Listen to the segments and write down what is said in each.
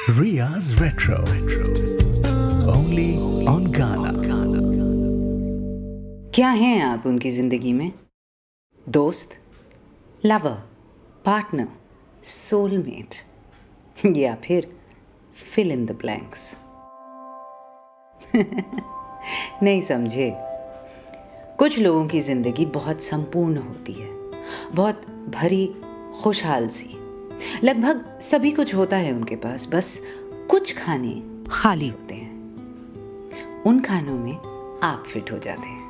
Ria's Retro. Only on Ghana. क्या हैं आप उनकी ज़िंदगी में? दोस्त, लवर, पार्टनर, सोलमेट या फिर फिल इन द ब्लैंक्स? नहीं समझे। कुछ लोगों की ज़िंदगी बहुत संपूर्ण होती है, बहुत भरी, खुशहाल सी। लगभग सभी कुछ होता है उनके पास, बस कुछ खाने खाली होते हैं। उन खानों में आप फिट हो जाते हैं।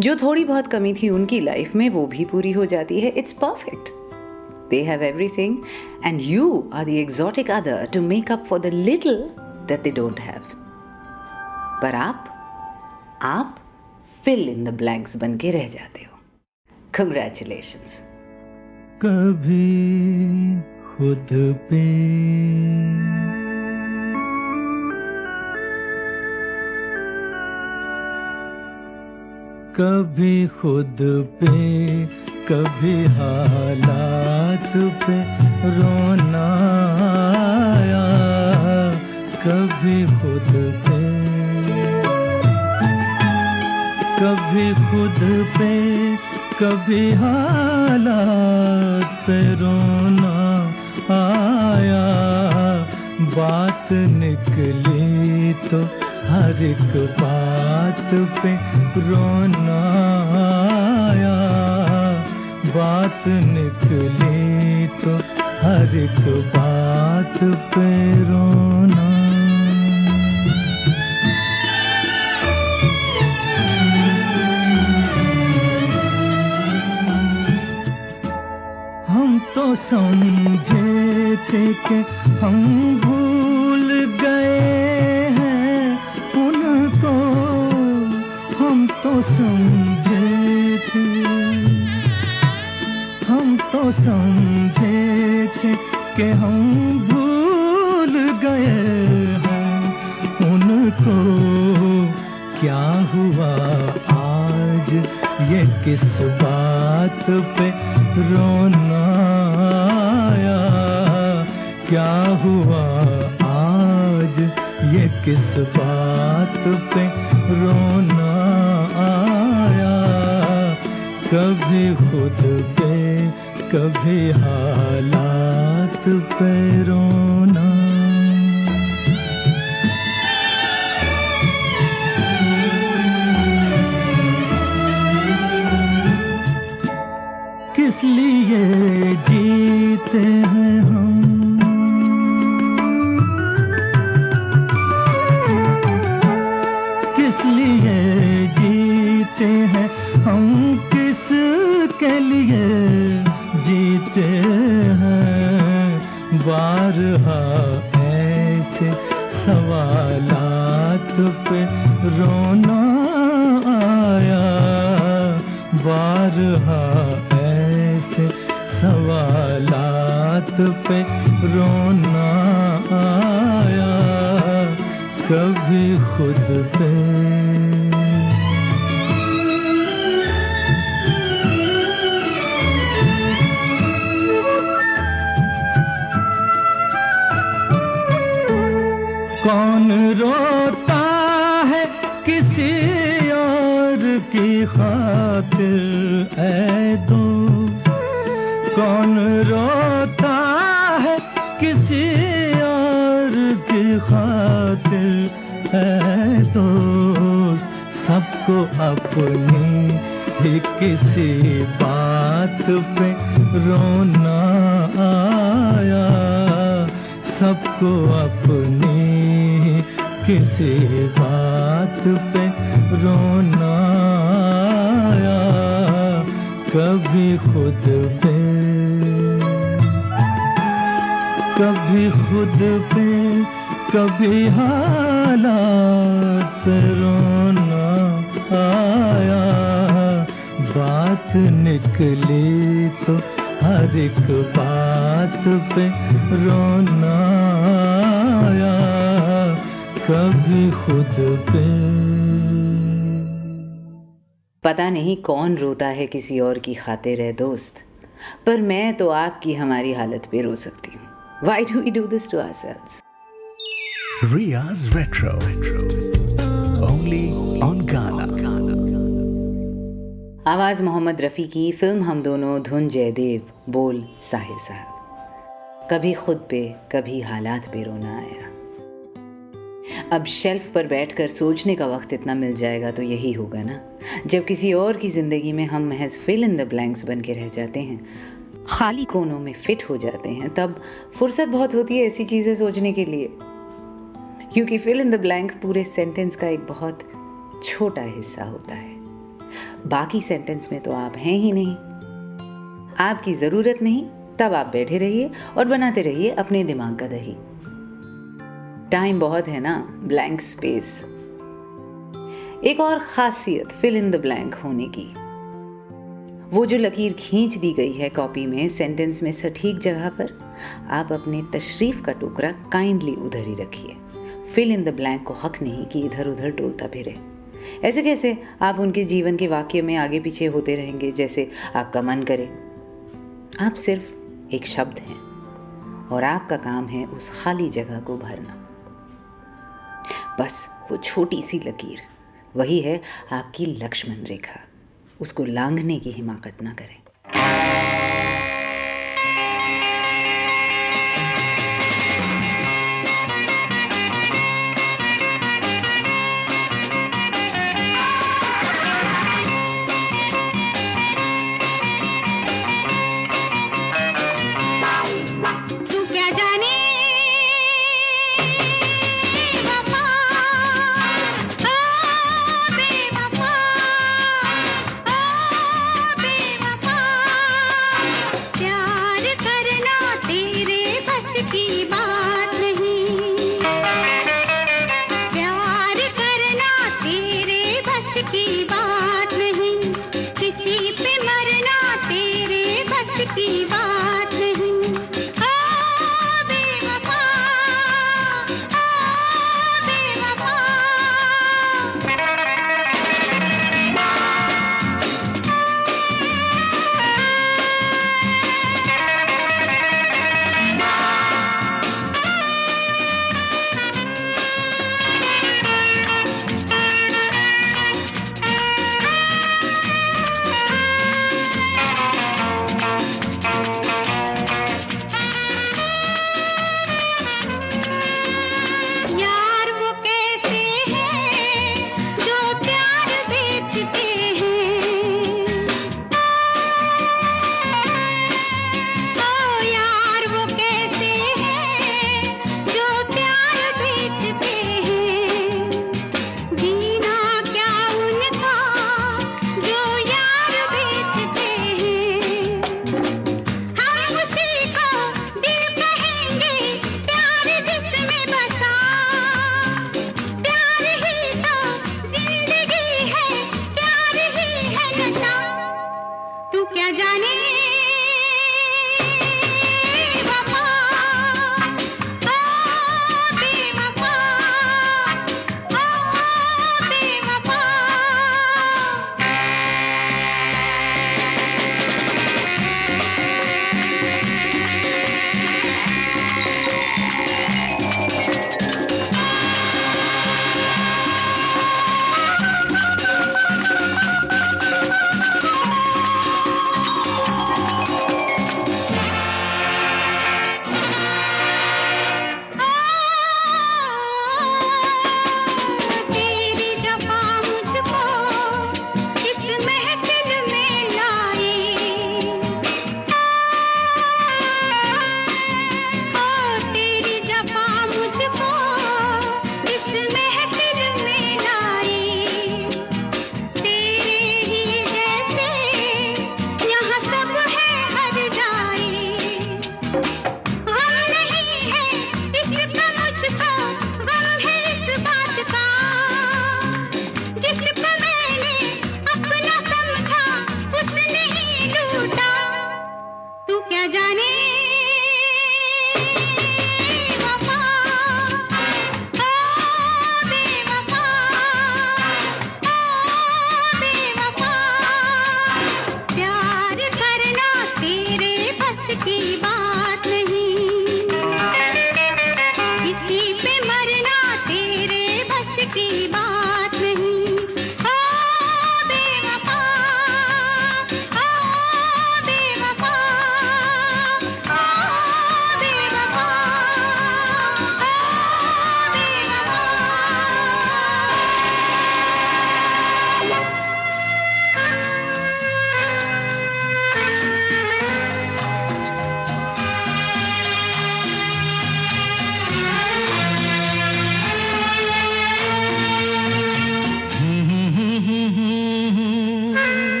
जो थोड़ी बहुत कमी थी उनकी लाइफ में वो भी पूरी हो जाती है। It's perfect. They have everything and you are the exotic other to make up for the little that they don't have. पर आप fill in the blanks बन के रह जाते हो। Congratulations. कभी खुद पे कभी खुद पे कभी हालात पे रोना आया, कभी खुद पे कभी खुद पे कभी हालात पे रोना आया। बात निकली तो हर एक बात पे रोना आया। बात निकली तो हर एक बात पे रोना। हम तो समझे थे कि हम भूल गए हैं उनको। हम तो समझे थे, हम तो समझे थे कि हम भूल गए हैं उनको। क्या हुआ आज ये किस बात पे रोना आया? क्या हुआ आज ये किस बात पे रोना आया? कभी खुद पे कभी हालात पे रोना। किस लिए जीते हैं हम? किस लिए जीते हैं हम? किस के लिए जीते हैं? बारहा ऐसे सवालात पे रोना आया। बारहा ऐसे सवालात पे रोना आया। कभी खुद पे कौन रोता है किसी और की खातिर ऐ दोस्त? कौन रोता है किसी और की खातिर ऐ दोस्त? सबको अपनी ही किसी बात पे रोना आया। सबको अपनी किसी बात पे रोना आया। कभी खुद पे कभी खुद पे कभी हालात पे रोना आया। बात निकली तो हर एक बात पे रोना आया। कभी खुद पे। पता नहीं कौन रोता है किसी और की खातिर है दोस्त, पर मैं तो आपकी हमारी हालत पे रो सकती हूँ। Why do we do this to ourselves? Ria's Retro. Only on Ghana. आवाज़ मोहम्मद रफ़ी की, फिल्म हम दोनों, धुन जयदेव, बोल साहिर साहब। कभी खुद पे कभी हालात पे रोना आया। अब शेल्फ पर बैठकर सोचने का वक्त इतना मिल जाएगा तो यही होगा ना, जब किसी और की ज़िंदगी में हम महज फिल इन द ब्लैंक्स बन के रह जाते हैं, खाली कोनों में फिट हो जाते हैं। तब फुर्सत बहुत होती है ऐसी चीज़ें सोचने के लिए, क्योंकि फिल इन द ब्लैंक पूरे सेंटेंस का एक बहुत छोटा हिस्सा होता है। बाकी सेंटेंस में तो आप हैं ही नहीं, आपकी ज़रूरत नहीं, तब आप बैठे रहिए और बनाते रहिए अपने दिमाग का दही। टाइम बहुत है ना, ब्लैंक स्पेस। एक और खासियत फिल इन द ब्लैंक होने की, वो जो लकीर खींच दी गई है कॉपी में सेंटेंस में सटीक जगह पर, आप अपने तशरीफ का टुकड़ा काइंडली उधर ही रखिए। फिल इन द ब्लैंक को हक नहीं कि इधर उधर डोलता फिरे। ऐसे कैसे आप उनके जीवन के वाक्य में आगे पीछे होते रहेंगे जैसे आपका मन करे। आप सिर्फ एक शब्द हैं और आपका काम है उस खाली जगह को भरना। बस वो छोटी सी लकीर, वही है आपकी लक्ष्मण रेखा। उसको लांघने की हिमाकत ना करें।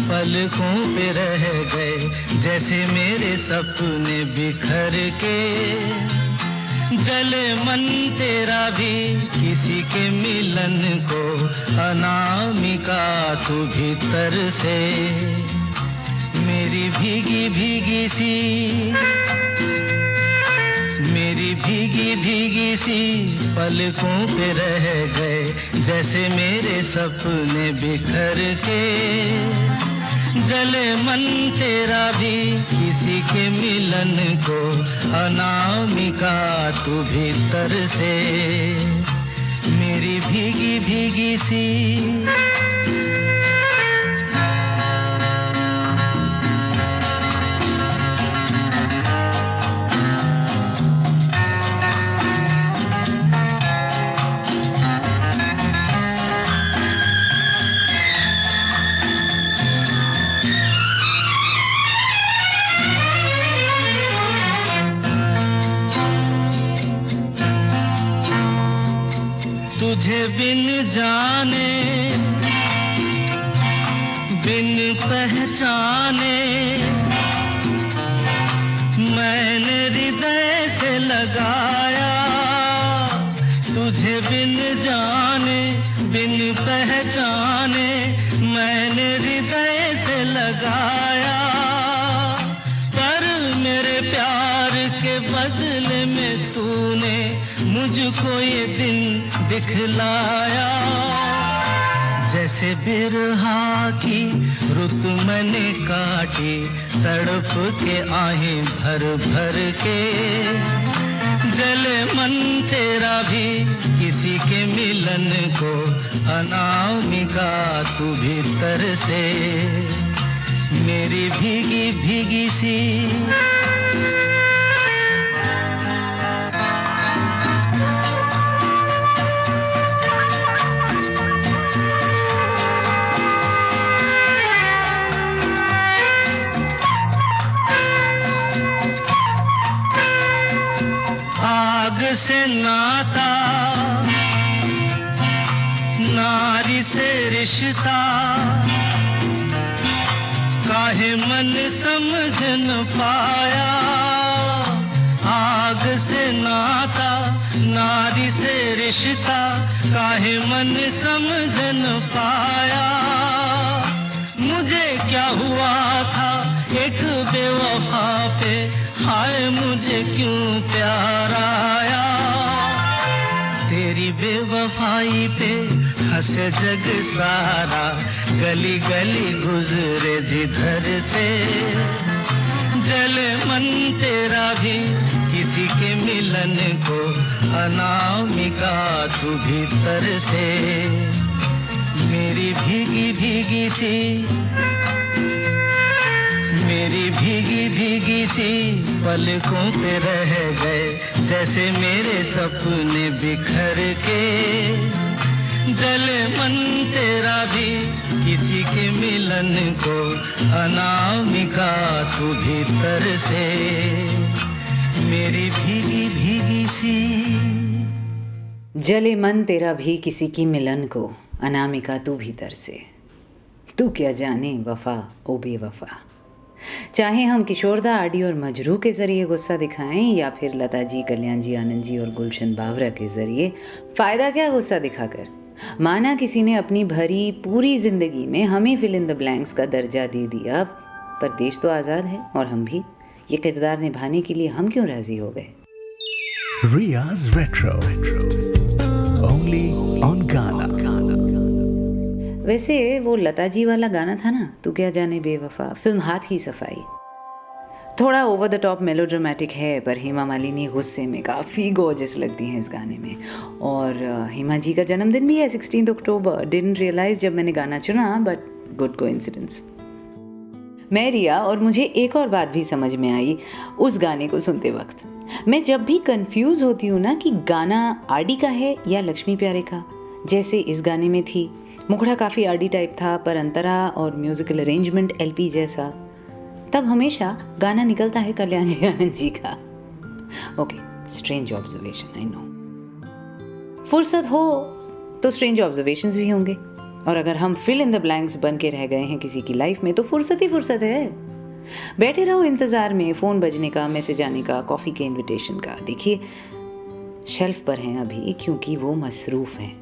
पलकों पे रह गए जैसे मेरे सपने बिखर के। जले मन तेरा भी किसी के मिलन को, अनामिका तू भीतर से। मेरी भीगी भीगी सी, मेरी भीगी भीगी सी पलकों पे रह गए जैसे मेरे सपने बिखर के। जले मन तेरा भी किसी के मिलन को, अनामिका तू भीतर से। मेरी भीगी भीगी सी। तुझे बिन जाने बिन पहचाने मैंने हृदय से लगाया। तुझे बिन जाने बिन पहचाने मैंने हृदय से लगाया। पर मेरे प्यार के बदले में तूने मुझको ये दिन दिखलाया। जैसे बिरहा की रुत मैंने काटी, तड़प के आहें भर भर के। जले मन तेरा भी किसी के मिलन को, अनामिका तू भीतर से। मेरी भीगी भीगी सी। आग से नाता, नारी से रिश्ता, काहे मन समझ न पाया। आग से नाता, नारी से रिश्ता, काहे मन समझ न पाया। मुझे क्या हुआ था एक बेवफा पे, हाय मुझे क्यों प्यार आया। तेरी बेवफाई पे हंसे जग सारा, गली गली गुजरे जिधर से। जले मन तेरा भी किसी के मिलन को, अनामिका तू भीतर से। मेरी भीगी भीगी सी, मेरी भीगी भीगी सी पलकों पे रह गए जैसे मेरे सपने बिखर के। जले मन तेरा भी किसी के मिलन को, अनामिका तू भीतर से। मेरी भीगी भीगी सी। जले मन तेरा भी किसी की मिलन को, अनामिका तू भीतर से। तू क्या जाने वफा ओ बेवफा। चाहे हम किशोरदा, आरडी और मजरू के ज़रिए गुस्सा दिखाएं, या फिर लता जी, कल्याण जी, आनंद जी और गुलशन बावरा के ज़रिए, फ़ायदा क्या गुस्सा दिखाकर। माना किसी ने अपनी भरी पूरी ज़िंदगी में हमें फिल इन द ब्लैंक्स का दर्जा दे दिया, पर देश तो आज़ाद है और हम भी। ये किरदार निभाने के लिए हम क्यों राज़ी हो गए। Riya's Retro. Only on Ghana. वैसे वो लता जी वाला गाना था ना, तू क्या जाने बेवफा, फिल्म हाथ की सफाई, थोड़ा ओवर द टॉप मेलोड्रामेटिक है, पर हेमा मालिनी गुस्से में काफ़ी गॉर्जियस लगती हैं इस गाने में। और हेमा जी का जन्मदिन भी है 16 अक्टूबर। डिडंट रियलाइज जब मैंने गाना चुना, बट गुड कोइंसिडेंस। मैं रिया, और मुझे एक और बात भी समझ में आई उस गाने को सुनते वक्त। मैं जब भी कंफ्यूज होती हूँ ना कि गाना आरडी का है या लक्ष्मी प्यारे का, जैसे इस गाने में थी, मुखड़ा काफ़ी आरडी टाइप था पर अंतरा और म्यूजिकल अरेंजमेंट एलपी जैसा, तब हमेशा गाना निकलता है कल्याण जी, आनंद जी का। Okay, strange observation, I know. फुर्सत हो तो स्ट्रेंज ऑब्जर्वेशंस भी होंगे, और अगर हम फिल इन द ब्लैंक्स बन के रह गए हैं किसी की लाइफ में तो फुर्सत ही फुर्सत है। बैठे रहो इंतज़ार में, फ़ोन बजने का, मैसेज आने का, कॉफ़ी के इनविटेशन का। देखिए शेल्फ पर हैं अभी क्योंकि वो मसरूफ़ हैं।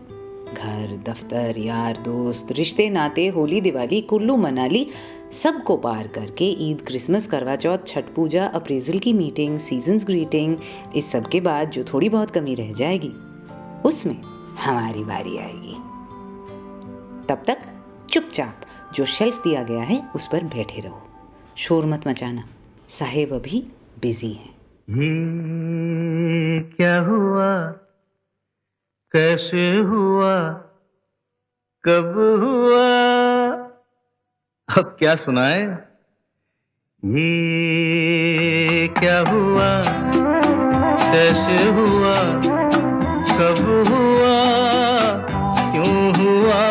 घर, दफ्तर, यार दोस्त, रिश्ते नाते, होली दिवाली, कुल्लू मनाली सबको पार करके ईद, क्रिसमस, करवा चौथ, छठ पूजा, अप्रेजल की मीटिंग, सीजन्स ग्रीटिंग, इस सब के बाद जो थोड़ी बहुत कमी रह जाएगी उसमें हमारी बारी आएगी। तब तक चुपचाप जो शेल्फ दिया गया है उस पर बैठे रहो, शोर मत मचाना, साहेब अभी बिजी हैं। ये क्या हुआ, कैसे हुआ, कब हुआ, अब क्या सुनाए? ये क्या हुआ, कैसे हुआ, कब हुआ, क्यों हुआ,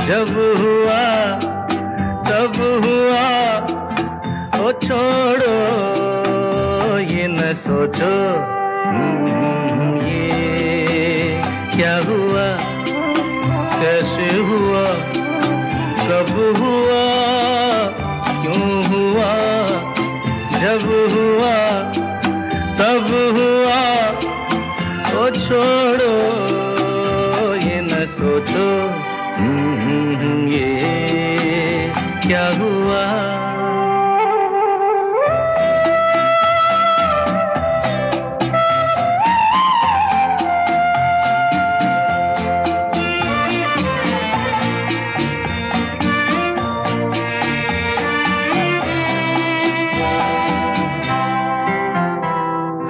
जब हुआ तब हुआ, ओ छोड़ो ये न सोचो, ये क्या हुआ, कैसे हुआ, कब हुआ, क्यों हुआ, जब हुआ तब हुआ, ओ छोड़ो ये न सोचो, ये क्या हुआ।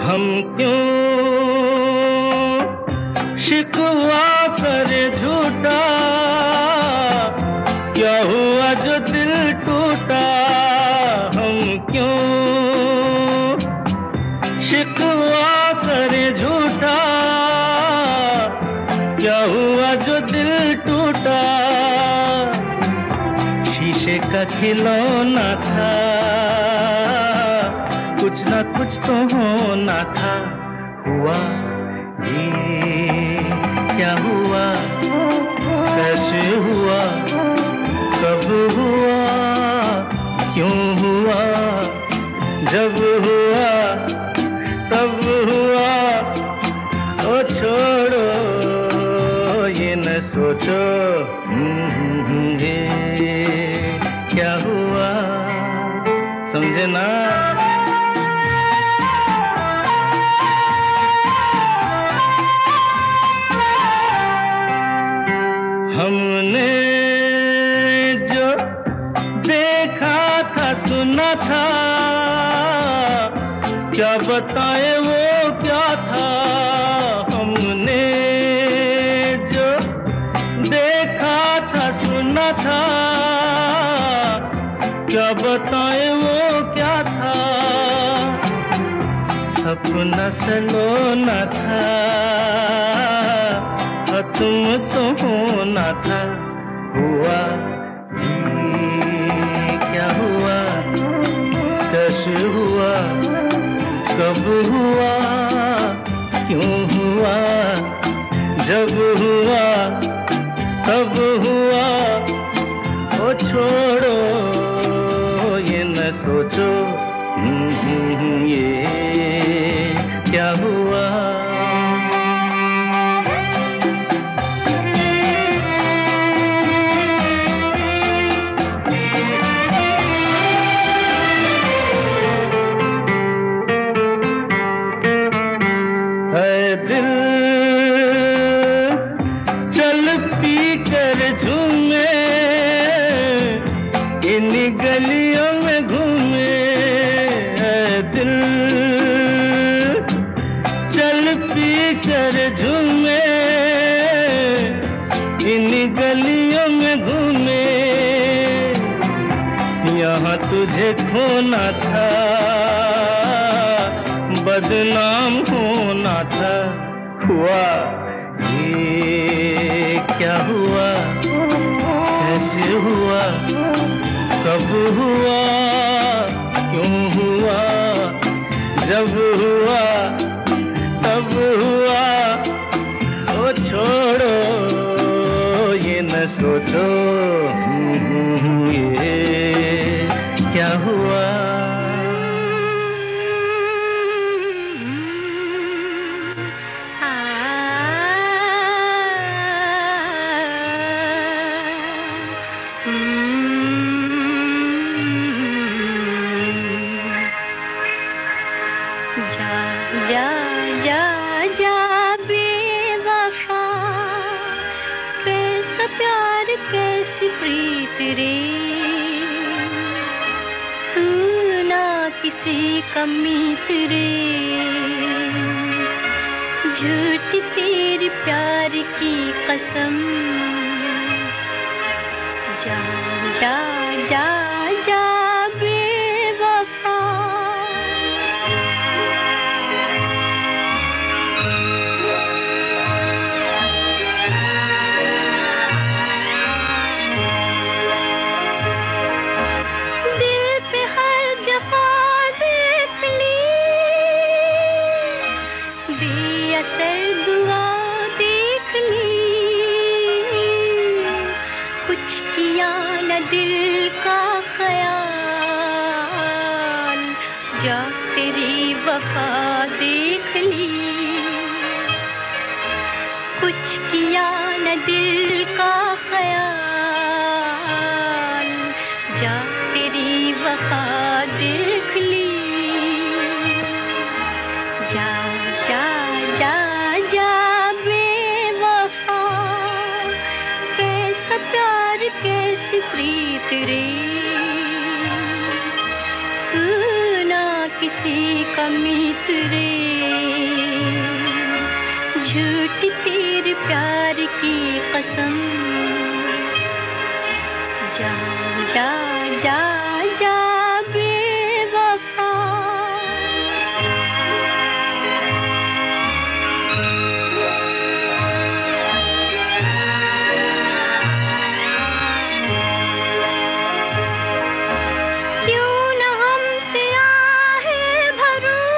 हम क्यों शिकवा करे झूठा, क्या हुआ जो दिल टूटा, हम क्यों शिकवा करे झूठा, क्या हुआ जो दिल टूटा, शीशे का खिलौना था, कुछ ना कुछ तो होना था, हुआ ये क्या हुआ, कैसे हुआ, कब हुआ, क्यों हुआ, जब हुआ तब हुआ, ओ छोड़ो ये न सोचो, ये क्या हुआ, समझे ना। हमने जो देखा था सुना था, क्या बताए वो क्या था, हमने जो देखा था सुना था, क्या बताए वो क्या था, सपना सलोना था, तुम तो होना था, हुआ ये क्या हुआ, कैसे हुआ, कब हुआ, क्यों हुआ, जब हुआ तब हुआ, ओ छोड़ो ये न सोचो, ये क्या हुआ। गलियों में घूमे दिल, चल पी कर झूमे, इन गलियों में घूमे, यहाँ तुझे खोना था, बदनाम होना था, हुआ ये क्या हुआ, कैसे हुआ, कब हुआ, क्यों हुआ, जब हुआ तब हुआ, ओ छोड़ो ये न सोचो ये क्या हुआ। जा जा जा जा बेवफा, कैसा प्यार कैसी प्रीत रे, तू ना किसी का मीत रे, झूठी तेरी प्यार की कसम। जा जा जा जा बेवफा। दिल पे हर जफा देख ली, बेअसर दुआ देख ली, कुछ किया न दिल का ख्याल, जा तेरी वफा देख ली, कुछ किया न दिल का ख्याल, जा तेरी वफा देख ली। जा जा जा जा बेवफा, कैसा प्यार कैसी प्रीत रे, तू ना किसी का मीत रे, झूठी तेरे प्यार की कसम। जा जा जा जा बेवफा। क्यों न हमसे आहे भरूं,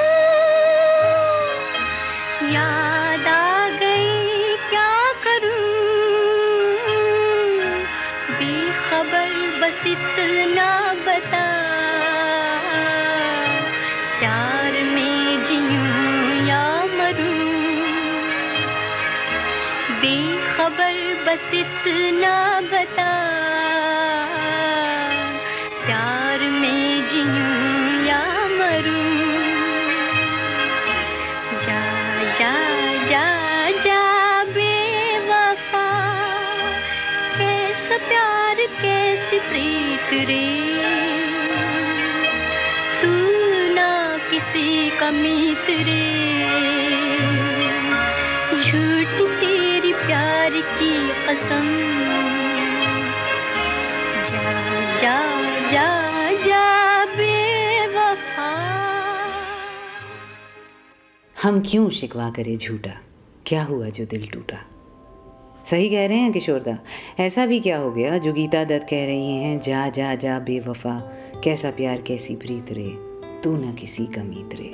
याद आ गई क्या करूं, बेखबर बस इतना बता, प्यार में जीऊं या मरूं, बेखबर बस इतना बता, प्यार में जीऊं या मरूं। जा जा जा जा बेवफा, कैसा प्यार कैसी प्रीत रे, तू ना किसी का मीत रे, झूठी तेरी प्यार की कसम। जा जा जा जा बेवफा। हम क्यों शिकवा करें झूठा, क्या हुआ जो दिल टूटा। सही कह रहे हैं किशोरदा, ऐसा भी क्या हो गया जो गीता दत्त कह रही हैं, जा जा जा बेवफा, कैसा प्यार कैसी प्रीत रे, तू ना किसी का मीत रे।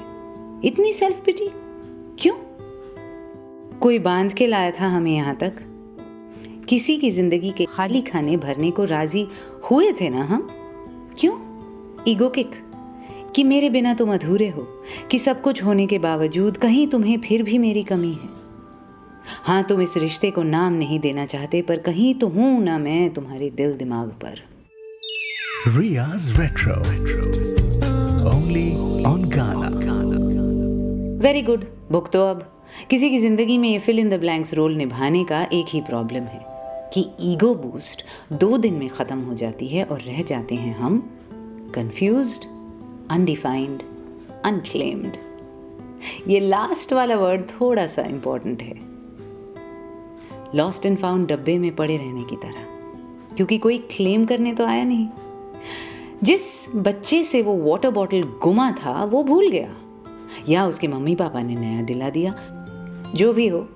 इतनी सेल्फ पिटी क्यों? कोई बांध के लाया था हमें यहाँ तक? किसी की जिंदगी के खाली खाने भरने को राजी हुए थे ना हम? क्यों? ईगो किक कि मेरे बिना तुम अधूरे हो, कि सब कुछ होने के बावजूद कहीं तुम्हें फिर भी मेरी कमी है। हाँ, तुम इस रिश्ते को नाम नहीं देना चाहते, पर कहीं तो हूं ना मैं तुम्हारे दिल दिमाग पर। Ria's Retro. Only on Ghana. Very good, book तो अब किसी की जिंदगी में ये fill in the blanks role निभाने का एक ही प्रॉब्लम है कि ईगो बूस्ट 2 दिन में ख़त्म हो जाती है और रह जाते हैं हम कंफ्यूज्ड, अनडिफाइंड, अनक्लेम्ड। ये लास्ट वाला वर्ड थोड़ा सा इम्पॉर्टेंट है, लॉस्ट एंड फाउंड डब्बे में पड़े रहने की तरह, क्योंकि कोई क्लेम करने तो आया नहीं। जिस बच्चे से वो वाटर बॉटल गुमा था वो भूल गया, या उसके मम्मी पापा ने नया दिला दिया। जो भी हो,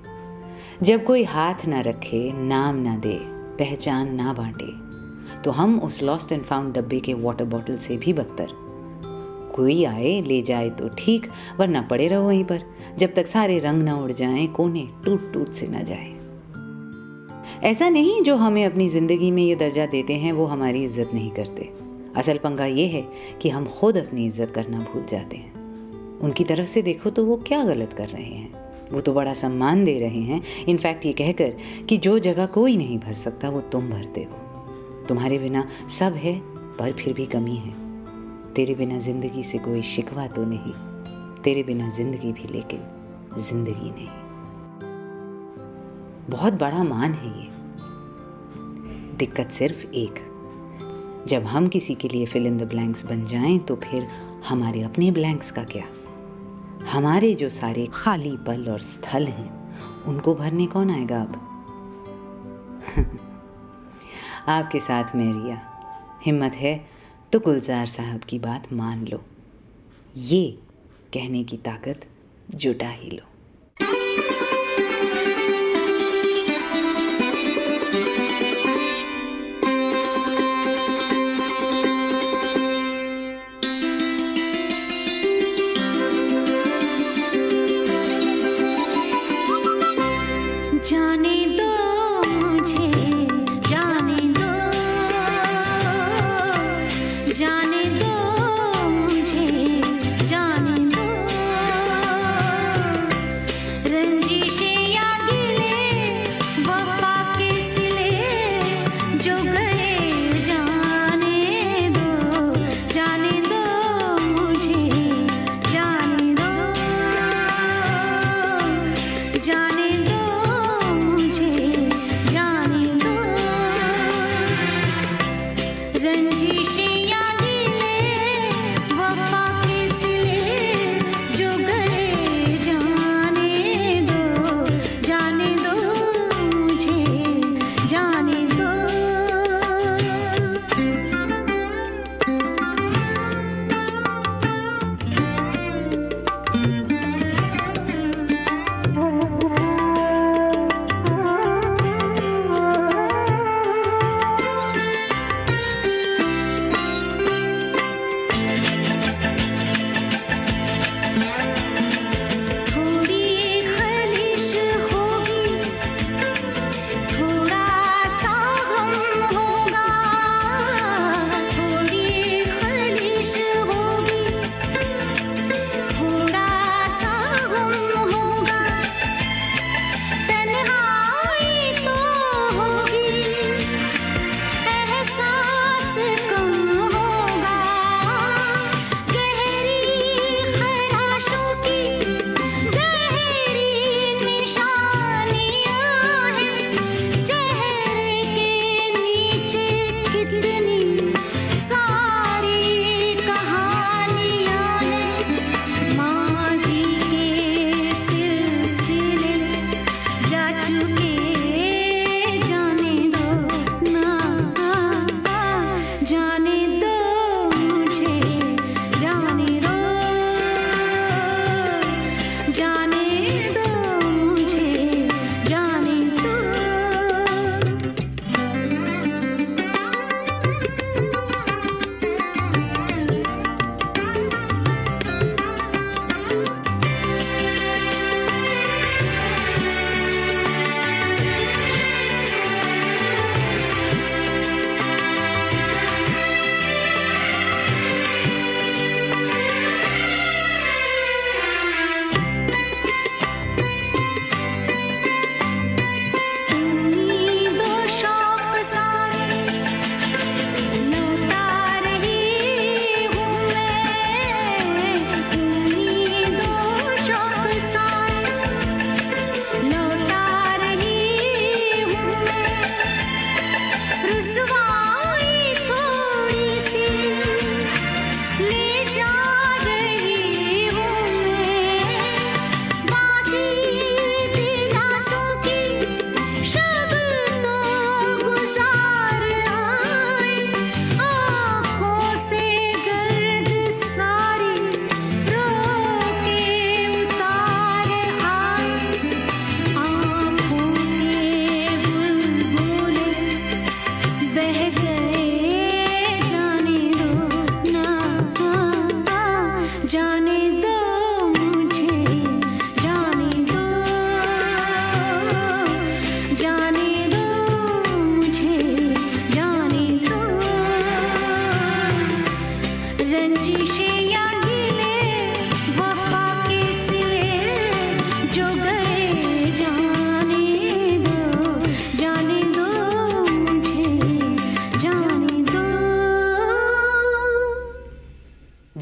जब कोई हाथ ना रखे, नाम ना दे, पहचान ना बांटे, तो हम उस लॉस्ट एंड फाउंड डब्बे के वाटर बॉटल से भी बदतर। कोई आए ले जाए तो ठीक, वरना पड़े रहो वहीं पर जब तक सारे रंग ना उड़ जाएं, कोने टूट टूट से ना जाए। ऐसा नहीं जो हमें अपनी ज़िंदगी में ये दर्जा देते हैं वो हमारी इज्जत नहीं करते। असल पंगा ये है कि हम खुद अपनी इज्जत करना भूल जाते हैं। उनकी तरफ से देखो तो वो क्या गलत कर रहे हैं, वो तो बड़ा सम्मान दे रहे हैं, इनफैक्ट ये कहकर कि जो जगह कोई नहीं भर सकता वो तुम भरते हो। तुम्हारे बिना सब है पर फिर भी कमी है। तेरे बिना ज़िंदगी से कोई शिकवा तो नहीं, तेरे बिना ज़िंदगी भी लेकिन ज़िंदगी नहीं। बहुत बड़ा मान है ये। दिक्कत सिर्फ एक, जब हम किसी के लिए फिल इन द ब्लैंक्स बन जाएं तो फिर हमारे अपने ब्लैंक्स का क्या? हमारे जो सारे खाली पल और स्थल हैं उनको भरने कौन आएगा अब? आपके साथ मैं रिया। हिम्मत है तो गुलजार साहब की बात मान लो, ये कहने की ताकत जुटा ही लो। जाने दो मुझे, जाने दो, जाने दो मुझे, जाने दो। रंजिशें या गिले वफा के सिले जो गए, जाने दो, जाने दो मुझे, जाने दो, जाने दो। रंजिशें या गिले वफा के सिले जो गए, जाने दो, जाने दो मुझे, जाने दो।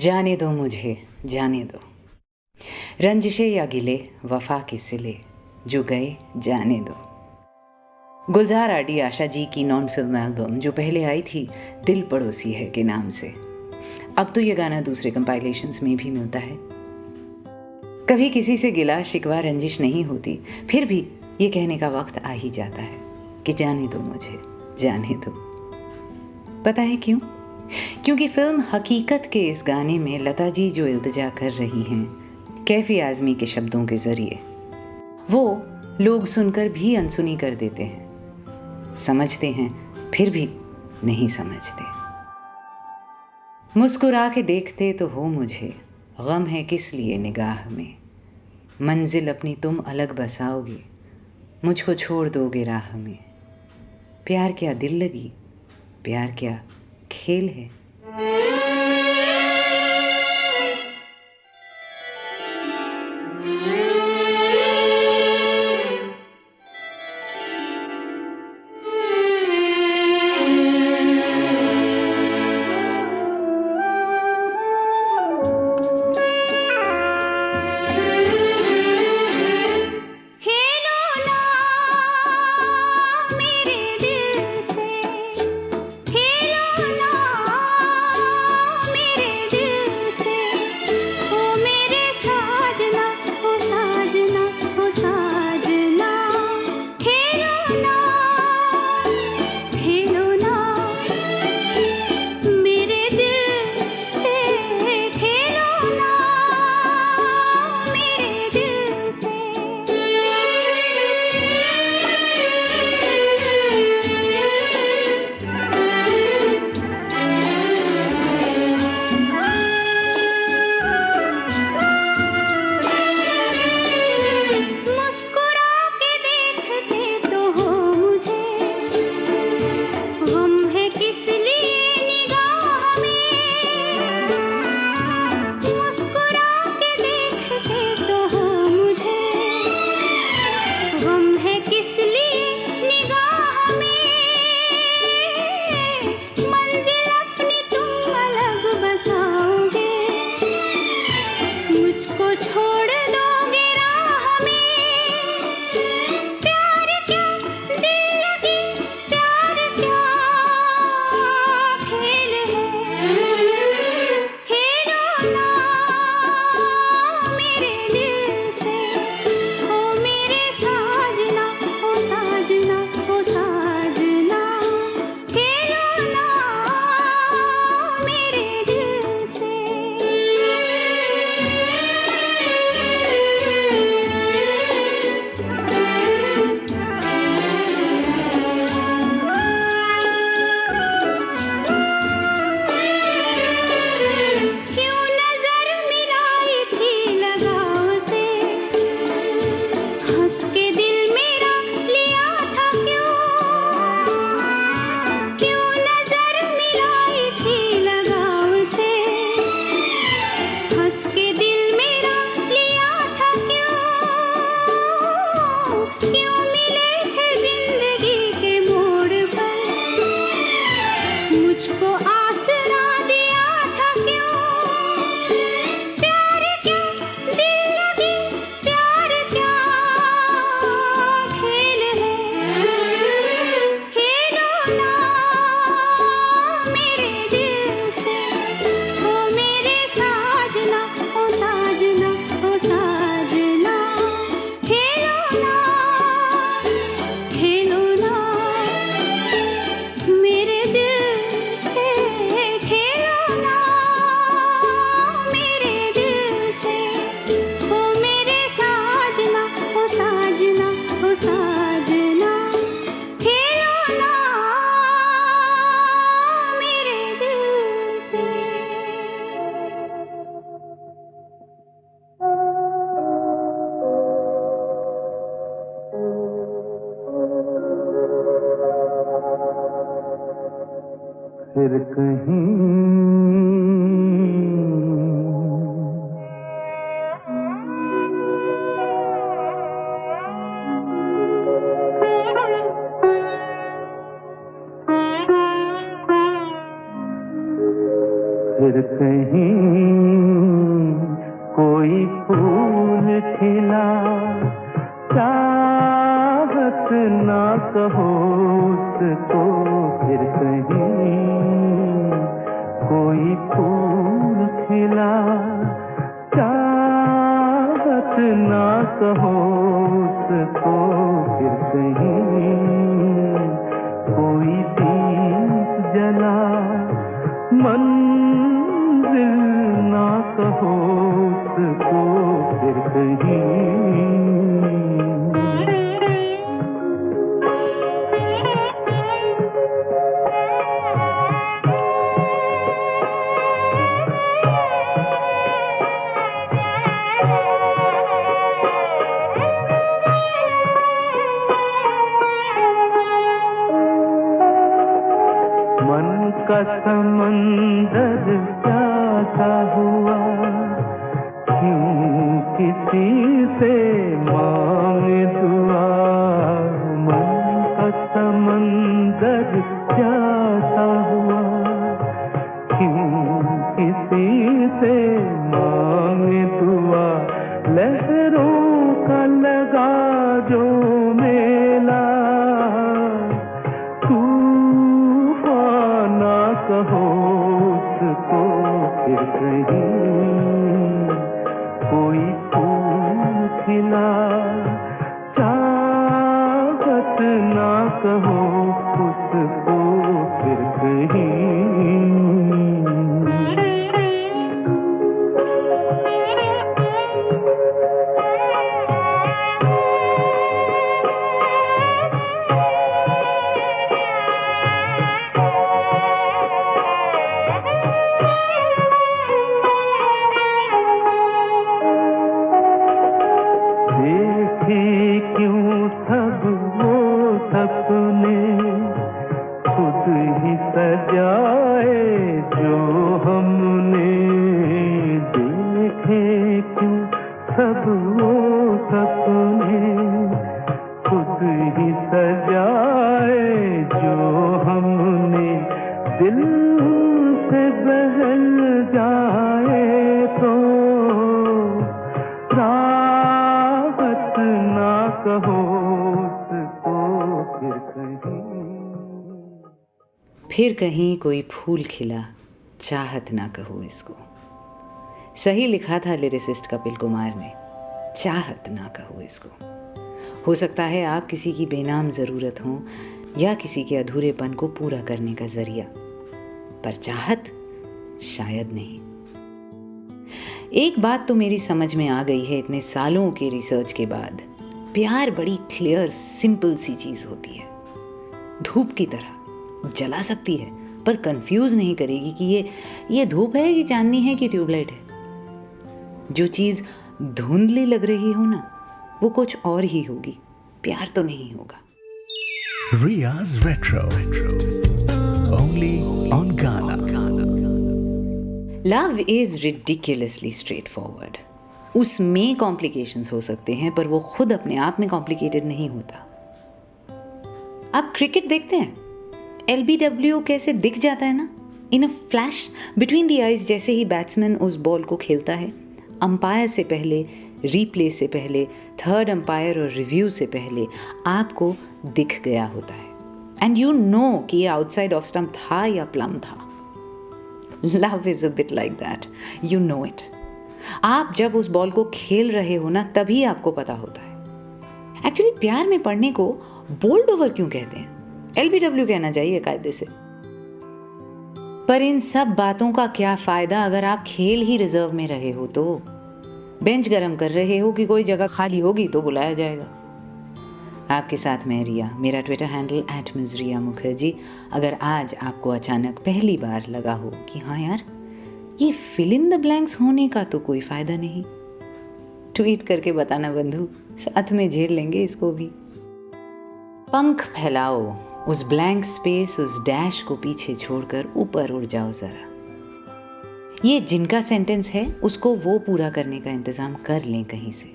जाने दो मुझे, जाने दो। रंजिशे या गिले, वफा के सिले, जो गए जाने दो। गुलजार आडी आशा जी की नॉन फिल्म एल्बम जो पहले आई थी दिल पड़ोसी है के नाम से, अब तो ये गाना दूसरे कंपाइलेशंस में भी मिलता है। कभी किसी से गिला शिकवा रंजिश नहीं होती, फिर भी ये कहने का वक्त आ ही जाता है कि जाने दो मुझे, जाने दो। पता है क्यों? क्योंकि फिल्म हकीकत के इस गाने में लता जी जो इल्तिजा कर रही हैं कैफी आज़मी के शब्दों के ज़रिए, वो लोग सुनकर भी अनसुनी कर देते हैं, समझते हैं फिर भी नहीं समझते। मुस्कुरा के देखते तो हो मुझे, गम है किस लिए निगाह में, मंजिल अपनी तुम अलग बसाओगे, मुझको छोड़ दोगे राह में। प्यार क्या दिल लगी, प्यार क्या खेल है। फिर कहीं फिर कहीं कोई फूल खिला, चाहत ना कहो उसको, फिर कहीं कोई फूल खिला, चाहत ना कहो उसको, फिर कहीं कोई दीप जला, मंजिल ना कहो उसको, फिर कहीं का समंदर प्यासा हुआ, क्यों किसी से मांगे दुआ, मन का समंदर प्यासा हुआ, क्यों किसी से मांगे दुआ, लहरों का लगा जो मेला, कहो उसको, फिर कहीं कोई फूल खिला, चाहत ना कहो उसको, फिर कहीं क्यों सब वो सपने खुद ही सजाए जो हमने, देखे क्यों सब वो सपने खुद ही सजाए जो हमने, दिल से बहल जाए तो कहो उसको, फिर कहीं कोई फूल खिला, चाहत ना कहो इसको। सही लिखा था लिरिसिस्ट कपिल कुमार ने, चाहत ना कहो इसको। हो सकता है आप किसी की बेनाम ज़रूरत हो या किसी के अधूरेपन को पूरा करने का जरिया, पर चाहत शायद नहीं। एक बात तो मेरी समझ में आ गई है इतने सालों के रिसर्च के बाद, प्यार बड़ी क्लियर सिंपल सी चीज़ होती है, धूप की तरह जला सकती है पर कंफ्यूज नहीं करेगी कि ये धूप है कि चांदनी है कि ट्यूबलाइट है। जो चीज़ धुंधली लग रही हो ना, वो कुछ और ही होगी, प्यार तो नहीं होगा। Riya's Retro, only on Ghana. Love is ridiculously straightforward. उसमें कॉम्प्लिकेशंस हो सकते हैं पर वो खुद अपने आप में कॉम्प्लिकेटेड नहीं होता। आप क्रिकेट देखते हैं, LBW कैसे दिख जाता है ना, in a flash between the eyes. जैसे ही बैट्समैन उस बॉल को खेलता है, अंपायर से पहले, रीप्ले से पहले, थर्ड अंपायर और रिव्यू से पहले आपको दिख गया होता है, एंड यू नो कि ये आउटसाइड ऑफ स्टंप था या प्लम था। Love is a bit like that, you know it. आप जब उस बॉल को खेल रहे हो ना, तभी आपको पता होता है। एक्चुअली प्यार में पड़ने को बोल्ड ओवर क्यों कहते हैं? LBW कहना चाहिए कायदे से। पर इन सब बातों का क्या फायदा अगर आप खेल ही रिजर्व में रहे हो तो? बेंच गरम कर रहे हो कि कोई जगह खाली होगी तो बुलाया जाएगा। आपके साथ मैं रिया, मेरा ट्विटर हैंडल @MsRiyaMukherjee। अगर आज आपको अचानक पहली बार लगा हो कि हाँ यार, ये फिल इन द ब्लैंक्स होने का तो कोई फायदा नहीं, ट्वीट करके बताना बंधु, साथ में झेल लेंगे इसको भी। पंख फैलाओ, उस ब्लैंक स्पेस, उस डैश को पीछे छोड़कर ऊपर उड़ जाओ जरा। ये जिनका सेंटेंस है उसको वो पूरा करने का इंतजाम कर लें कहीं से।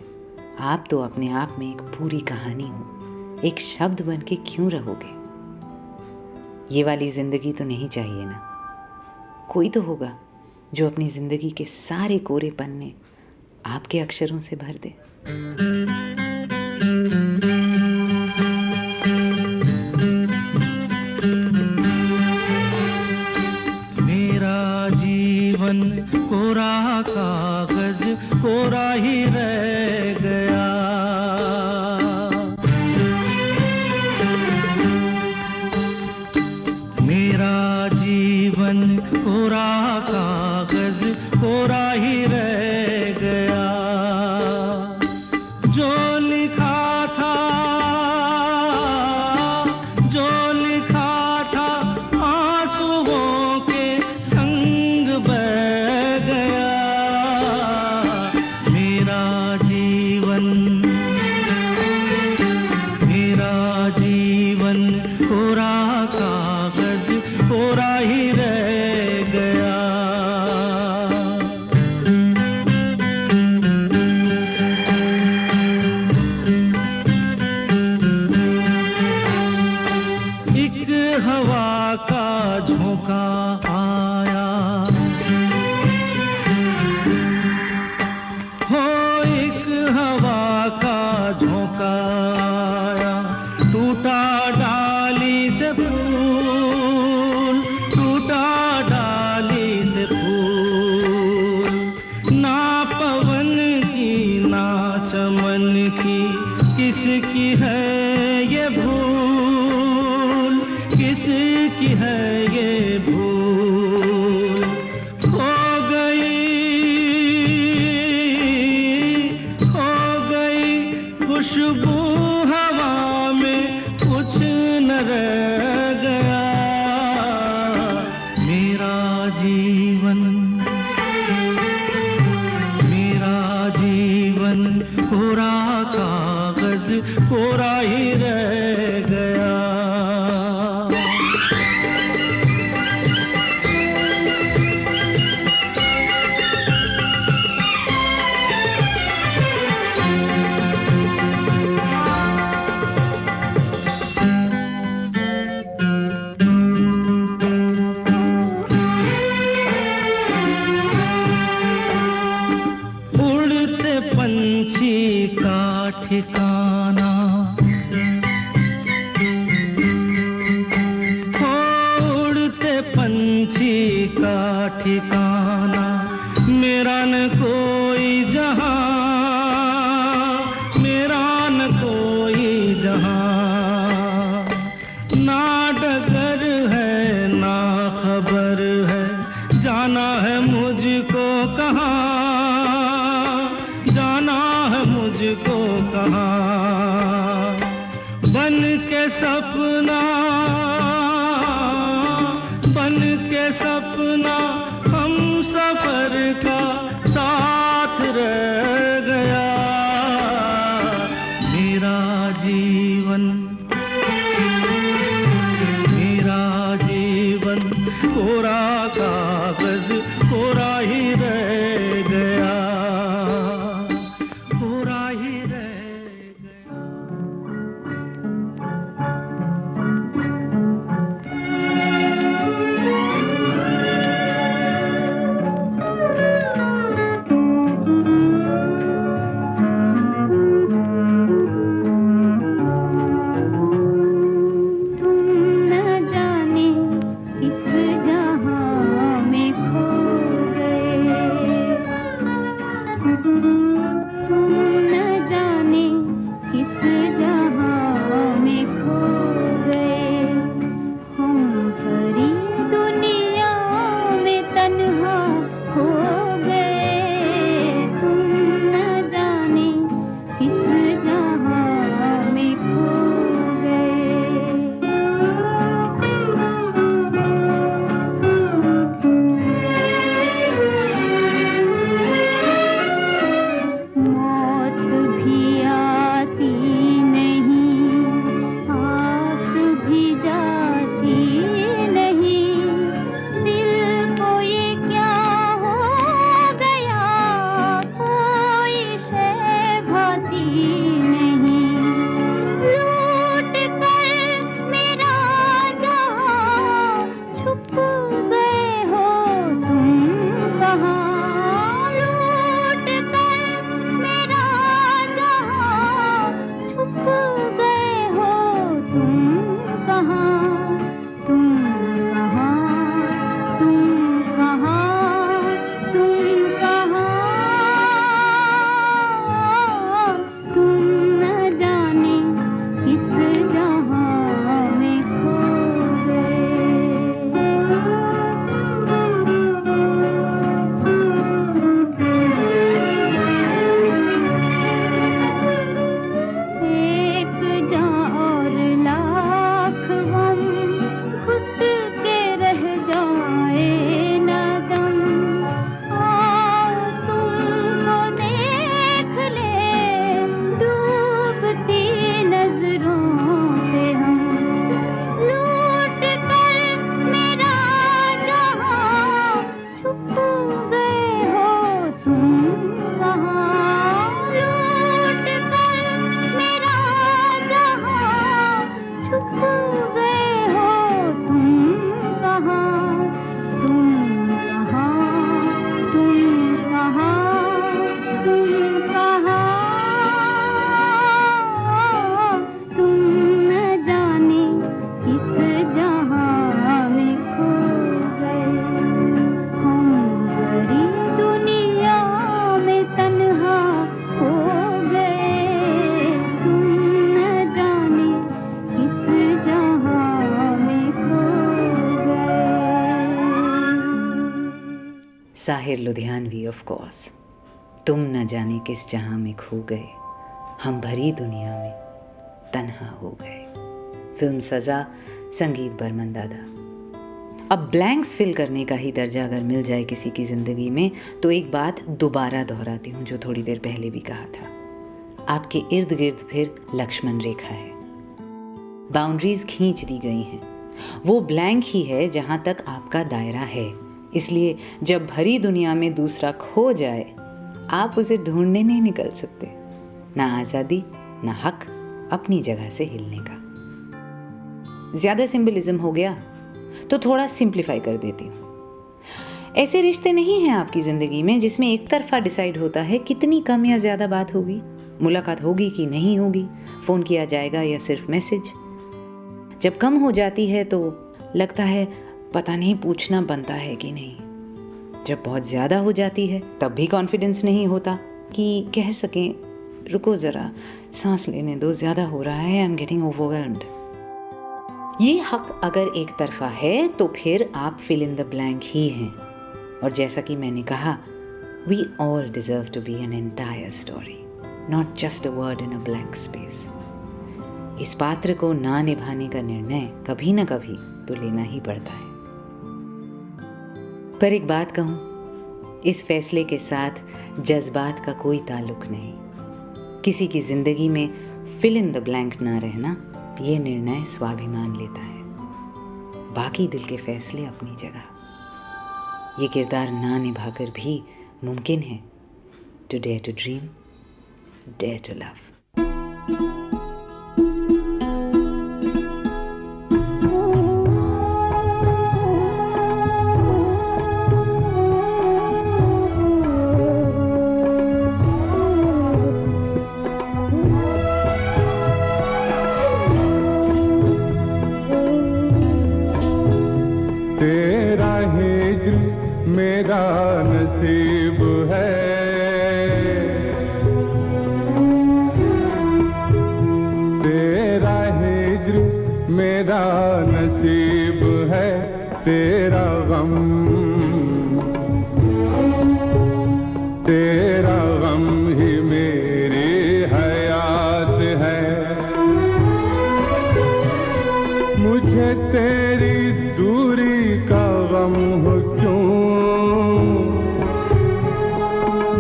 आप तो अपने आप में एक पूरी कहानी हो, एक शब्द बन के क्यों रहोगे? ये वाली जिंदगी तो नहीं चाहिए ना, कोई तो होगा जो अपनी ज़िंदगी के सारे कोरे पन्ने आपके अक्षरों से भर दे। मेरा जीवन कोरा कागज कोरा ही रह गया। मेरा जीवन कोरा कागज कोरा ही रह गया। जो लिखा था आंसुओं के संग बह गया। मेरा जीवन कोरा कागज कोरा ही रह गया। एक हवा का झोंका आया, हो एक हवा का झोंका आया। टूटा डाली से फूल, टूटा डाली से फूल। ना पवन की ना चमन की किसकी है ये भूल, किसकी है ये भूल। खो गई खुशबू हवा में, कुछ न रह गया। मेरा जीवन कोरा कागज कोरा ही रह गया। उड़ते पंछी का ठिकाना, उड़ते पंछी का ठिकाना। मेरा न कोई जहां, मेरा न कोई जहां। ना डगर है ना खबर है, जाना है मुझको कहाँ, जाना है मुझको कहाँ। बन के सपना, बन के सपना हम सफर का साथ रह गया। मेरा जीवन कोरा कागज कोरा ही रह गया, कोरा ही रह गया। Sahir Ludhianvi of course. तुम न जाने किस जहां में खो गए, हम भरी दुनिया में तन्हा हो गए। फिल्म सज़ा, संगीत बर्मन दादा। अब ब्लैंक्स फिल करने का ही दर्जा अगर मिल जाए किसी की ज़िंदगी में, तो एक बात दोबारा दोहराती हूँ जो थोड़ी देर पहले भी कहा था। आपके इर्द गिर्द फिर लक्ष्मण रेखा है, बाउंड्रीज खींच दी गई हैं। वो ब्लैंक ही है जहाँ तक आपका दायरा है। इसलिए जब भरी दुनिया में दूसरा खो जाए, आप उसे ढूंढने नहीं निकल सकते। ना आज़ादी, ना हक अपनी जगह से हिलने का। ज़्यादा सिंबलिज्म हो गया तो थोड़ा सिंप्लीफाई कर देती हूँ। ऐसे रिश्ते नहीं हैं आपकी ज़िंदगी में जिसमें एक तरफा डिसाइड होता है कितनी कम या ज़्यादा बात होगी, मुलाकात होगी कि नहीं होगी, फ़ोन किया जाएगा या सिर्फ मैसेज। जब कम हो जाती है तो लगता है पता नहीं पूछना बनता है कि नहीं। जब बहुत ज़्यादा हो जाती है तब भी कॉन्फिडेंस नहीं होता कि कह सकें रुको ज़रा, सांस लेने दो, ज़्यादा हो रहा है, आई एम गेटिंग ओवरवेल्म्ड। ये हक अगर एक तरफा है तो फिर आप फिल इन द ब्लैंक ही हैं। और जैसा कि मैंने कहा, we all deserve to be an entire story, not just a word in a blank space. इस पात्र को ना निभाने का निर्णय कभी ना कभी तो लेना ही पड़ता है। पर एक बात कहूँ, इस फैसले के साथ जज्बात का कोई ताल्लुक नहीं। किसी की जिंदगी में फिल इन द ब्लैंक ना रहना, ये निर्णय स्वाभिमान लेता है। बाकी दिल के फैसले अपनी जगह। ये किरदार ना निभाकर भी मुमकिन है to dare to dream, dare to love. तेरा हिज्र मेरा नसीब है, तेरा हिज्र मेरा नसीब है, तेरा गम ही मेरी हयात है। मुझे तेरी दूरी का गम हो क्यों,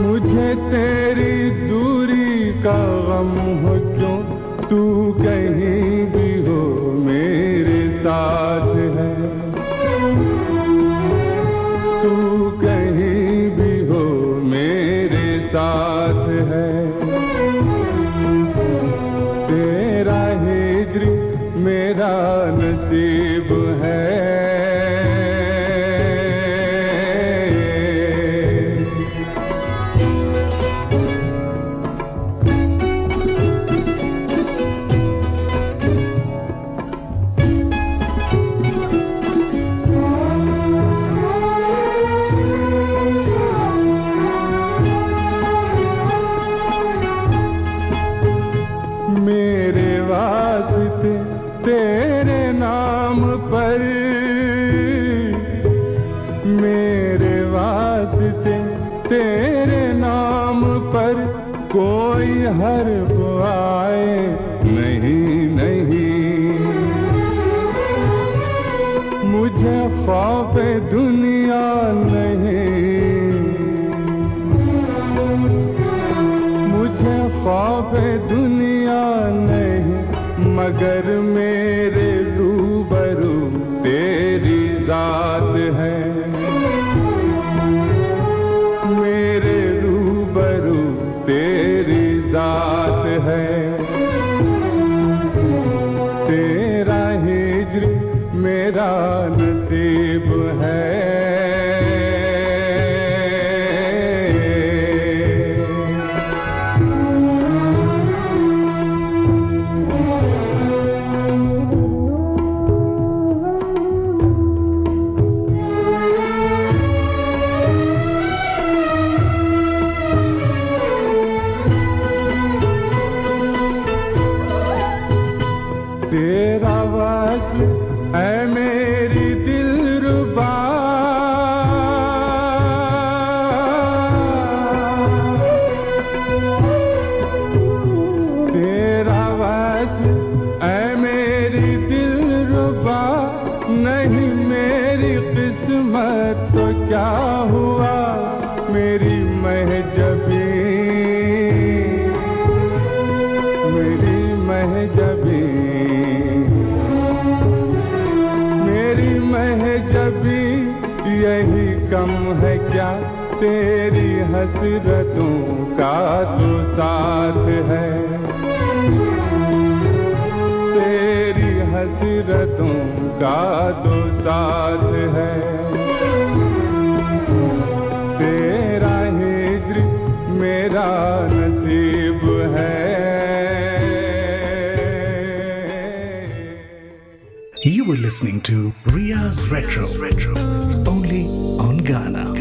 मुझे तेरी दूरी का गम हो क्यों, तू कहीं भी हो मेरे साथ है, तू कहीं भी हो मेरे साथ है। तेरा हिज्र मेरा नसीब है। मेरे वास्ते तेरे नाम पर, मेरे वास्ते तेरे नाम पर कोई हर्फ आए नहीं नहीं। मुझे खौफ दुनिया नहीं, मुझे खौफ दुनिया नहीं, मगर मेरे रूबरू तेरी जात है, मेरे रूबरू तेरी जात है। तेरा हिज्र मेरा नसीब है। अजबी यही कम है क्या, तेरी हसरतों का तो साथ है, तेरी हसरतों का तो साथ है, तेरा हिज्र मेरा नसीब है। You were listening to Riya's Retro, only on Ghana.